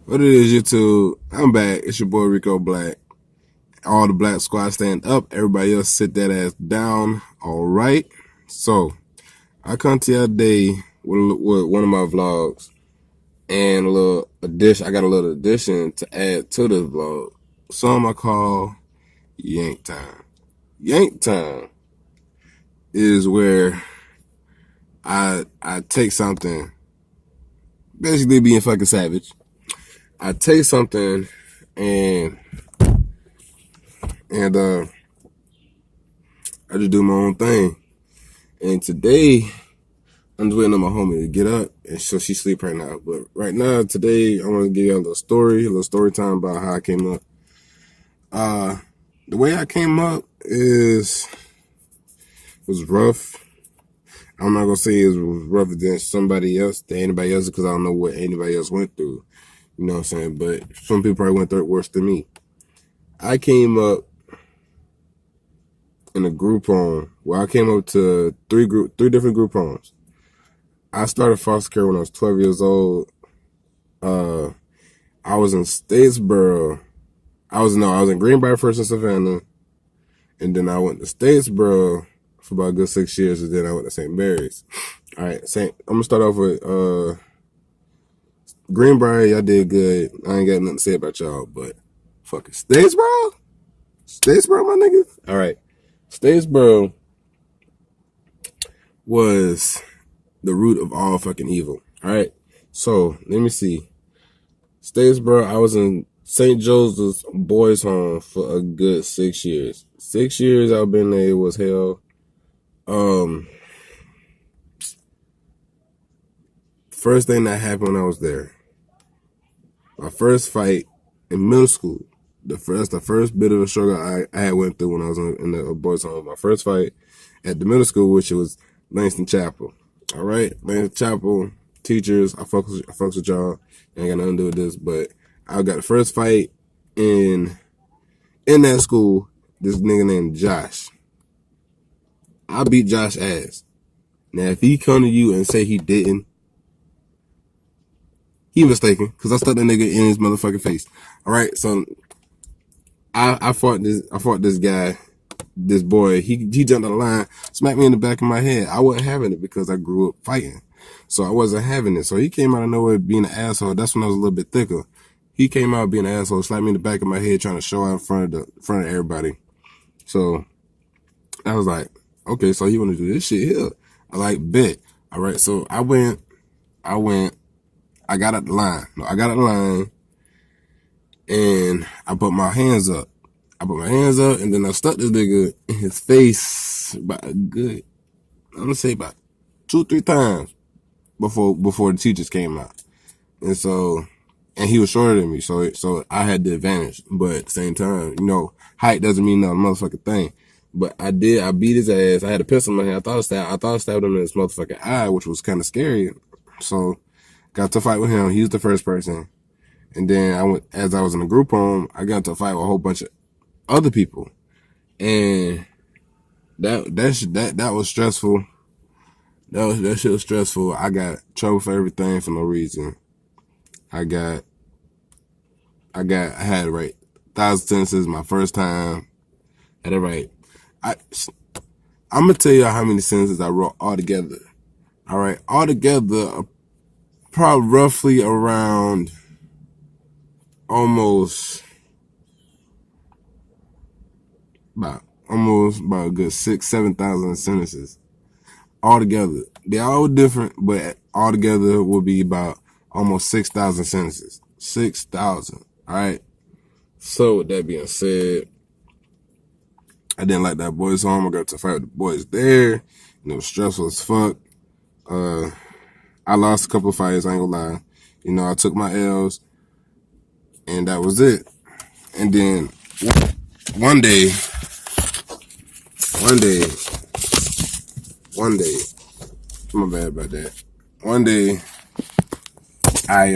What it is, YouTube? I'm back. It's your boy Rico Black. All the Black Squad stand up. Everybody else sit that ass down. All right. So I come to you today with one of my vlogs and a little addition. I got a little addition to add to this vlog. Some I call Yank Time. Yank Time is where I take something, basically being fucking savage. I take something and I just do my own thing. And today, I'm just waiting on my homie to get up, and so she sleep right now. But right now, today, I want to give you a little story time about how I came up. The way I came up was rough. I'm not gonna say it was rougher than anybody else, because I don't know what anybody else went through. You know what I'm saying? But some people probably went through it worse than me. I came up in a group home where I came up to three different group homes. I started foster care when I was 12 years old. I was in Statesboro. I was in Greenbrier first in Savannah, and then I went to Statesboro for about a good 6 years, and then I went to St. Mary's. All right, I'm gonna start off with Greenbrier. Y'all did good. I ain't got nothing to say about y'all, but fucking Statesboro, my nigga. All right, Statesboro was the root of all fucking evil. All right, so let me see. Statesboro, I was in St. Joseph's Boys Home for a good 6 years. 6 years I've been there. It was hell. First thing that happened when I was there, my first fight in middle school. The first bit of a struggle I had went through when I was in the boys' home. My first fight at the middle school, which was Langston Chapel. All right, Langston Chapel teachers, I fucks with y'all. Ain't got nothing to do with this, but I got the first fight in that school. This nigga named Josh. I beat Josh ass. Now, if he come to you and say he didn't, he mistaken, because I stuck that nigga in his motherfucking face. All right, so I fought this guy, this boy. He jumped on the line, smacked me in the back of my head. I wasn't having it because I grew up fighting, so I wasn't having it. So he came out of nowhere being an asshole. That's when I was a little bit thicker. He came out being an asshole, slapped me in the back of my head, trying to show out in front of everybody. So I was like, okay, so you want to do this shit here? I like, bet. All right, so I got out the line. No, I got out the line, and I put my hands up. And then I stuck this nigga in his face about I'm gonna say about 2-3 times before the teachers came out. And he was shorter than me, so I had the advantage. But at the same time, height doesn't mean no motherfucking thing. But I beat his ass. I had a pistol in my hand. I thought I stabbed him in his motherfucking eye, which was kind of scary. So got to fight with him. He was the first person. And then as I was in a group home, I got to fight with a whole bunch of other people. And that was stressful. That shit was stressful. I got trouble for everything for no reason. I had to write 1,000 sentences my first time. I had to write. I'm gonna tell you how many sentences I wrote altogether. All right, altogether, probably roughly around almost about a good 6,000-7,000 sentences altogether. They're all different, but altogether will be about almost 6,000 sentences. 6,000. All right. So with that being said, I didn't like that boys' home. I got to fight with the boys there, and it was stressful as fuck. I lost a couple of fights, I ain't gonna lie. I took my L's, and that was it. And then one day, my bad about that. One day, I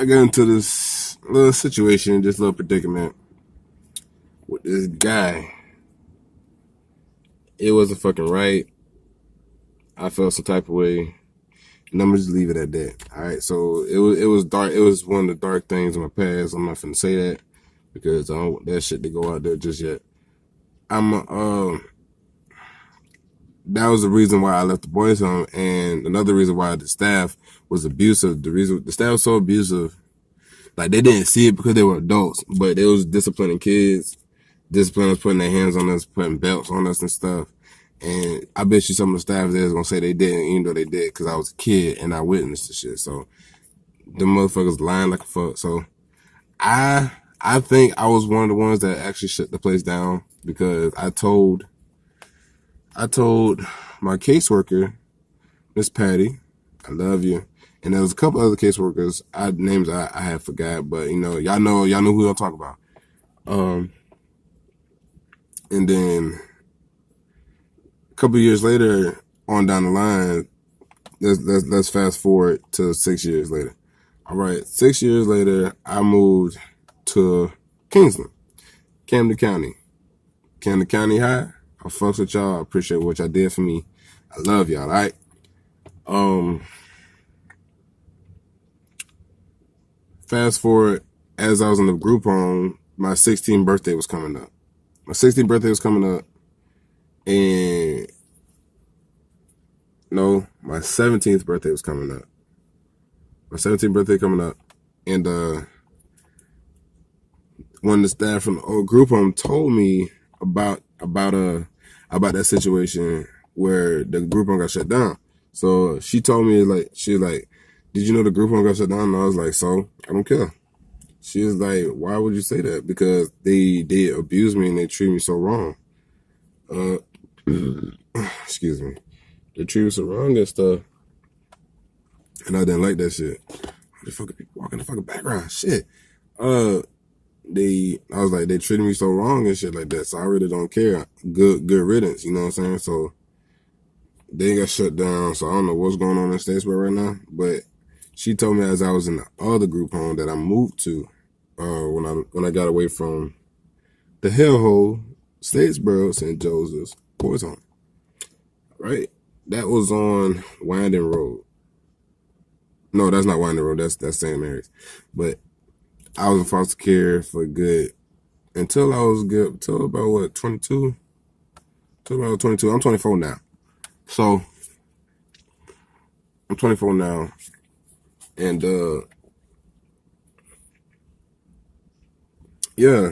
got into this little situation, this little predicament with this guy. It wasn't fucking right. I felt some type of way. And I'm gonna just leave it at that. All right. So it was dark. It was one of the dark things in my past. I'm not finna say that because I don't want that shit to go out there just yet. That was the reason why I left the boys' home, and another reason why the staff was abusive. The staff was so abusive, like they didn't see it because they were adults, but they was disciplining kids. Discipliners putting their hands on us, putting belts on us and stuff. And I bet you some of the staff there is gonna say they didn't, even though they did, because I was a kid and I witnessed the shit. So the motherfuckers lying like a fuck. So I think I was one of the ones that actually shut the place down because I told my caseworker, Miss Patty, I love you. And there was a couple other caseworkers, names I had forgot, but y'all know who I'm talking about. And then a couple of years later, on down the line, let's fast forward to 6 years later. All right, 6 years later, I moved to Kingsland, Camden County. Camden County High. I fucks with y'all. I appreciate what y'all did for me. I love y'all, all right? Fast forward, as I was in the group home, my 16th birthday was coming up. My 16th birthday was coming up, and no, my 17th birthday was coming up. My 17th birthday coming up, and one of the staff from the old group home told me about that situation where the group home got shut down. So she told me, she was like, did you know the group home got shut down? And I was like, so I don't care. She was like, why would you say that? Because they abuse me and they treat me so wrong. Excuse me. They treat me so wrong and stuff. And I didn't like that shit. Why the fuck are people walking in the fucking background? Shit. I was like, they treated me so wrong and shit like that. So I really don't care. Good riddance, you know what I'm saying? So they got shut down. So I don't know what's going on in Statesboro right now. But she told me as I was in the other group home that I moved to, when I got away from the hellhole, Statesboro, St. Joseph's boys home. Right? That was on Winding Road. No, that's not Winding Road. That's St. Mary's. But I was in foster care for good until about what, 22? Till about 22. I'm 24 now. So I'm 24 now. And yeah,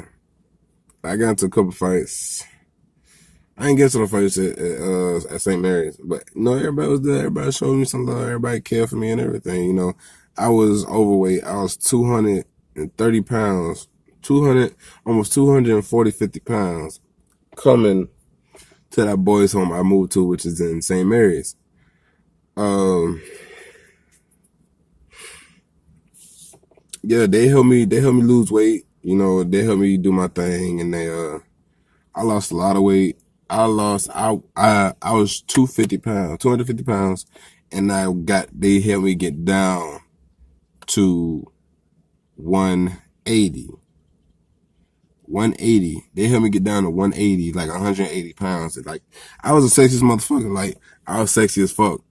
I got into a couple fights. I ain't get to the fights at St. Mary's, but everybody was there. Everybody showed me some love. Everybody cared for me and everything. I was overweight. I was 230 pounds, almost 50 pounds, coming to that boys' home I moved to, which is in St. Mary's. Yeah, they helped me lose weight. They helped me do my thing, and I lost a lot of weight. I was 250 pounds, and they helped me get down to 180. 180. They helped me get down to 180, like 180 pounds. Like, I was a sexiest motherfucker. Like, I was sexy as fuck.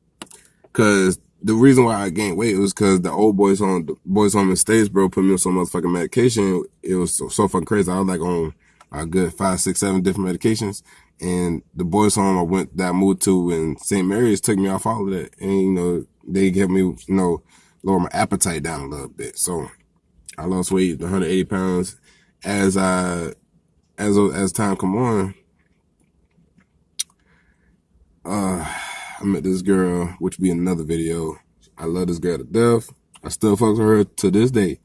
Cause the reason why I gained weight was because the old boys home in Statesboro put me on some motherfucking medication. It was so fucking crazy. I was like on a good 5, 6, 7 different medications. And the boys home I moved to in St. Mary's took me off all of that. And, they helped me, lower my appetite down a little bit. So I lost weight, 180 pounds. As time come on, I met this girl, which will be in another video. I love this girl to death. I still fuck with her to this day.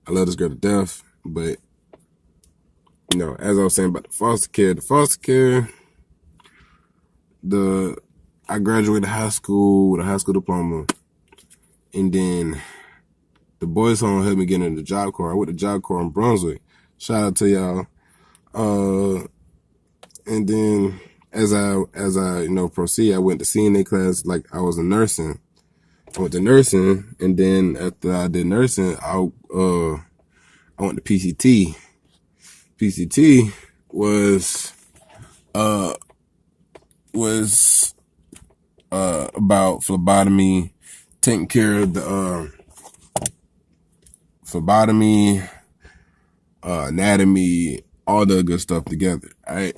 I love this girl to death. But, as I was saying about the foster care, I graduated high school with a high school diploma. And then the boys home helped me get into the Job Corps. I went to Job Corps in Brunswick. Shout out to y'all. And then as I proceed, I went to CNA class like I was in nursing. I went to nursing, and then after I did nursing, I went to PCT. PCT was about phlebotomy, taking care of the phlebotomy, anatomy, all the good stuff together. All right.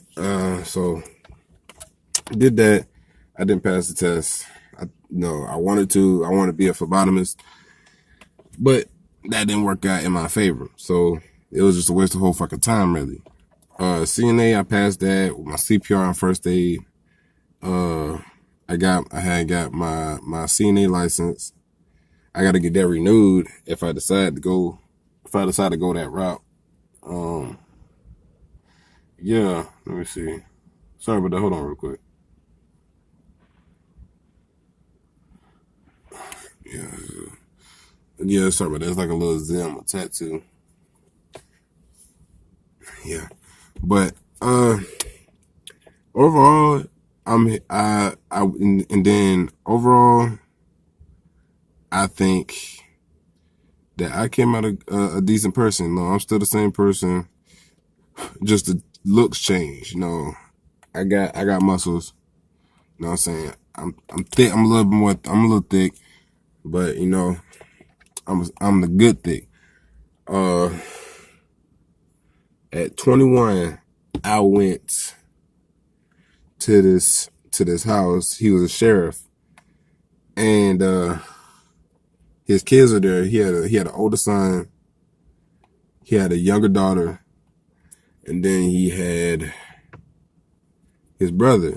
So I did that. I didn't pass the test. I wanted to be a phlebotomist, but that didn't work out in my favor. So it was just a waste of whole fucking time, really. CNA, I passed that with my CPR and first aid. I had got my CNA license. I got to get that renewed if I decide to go that route. Yeah, let me see. Sorry about that. Hold on real quick. Yeah, sorry about that. It's like a little Zim, a tattoo. Yeah. But overall, and then overall, I think that I came out a decent person. No, I'm still the same person. Just the looks change. I got muscles. You know what I'm saying? I'm thick. I'm a little thick, but I'm the good thick. At 21, I went to this house. He was a sheriff, and his kids are there. He had an older son. He had a younger daughter, and then he had his brother.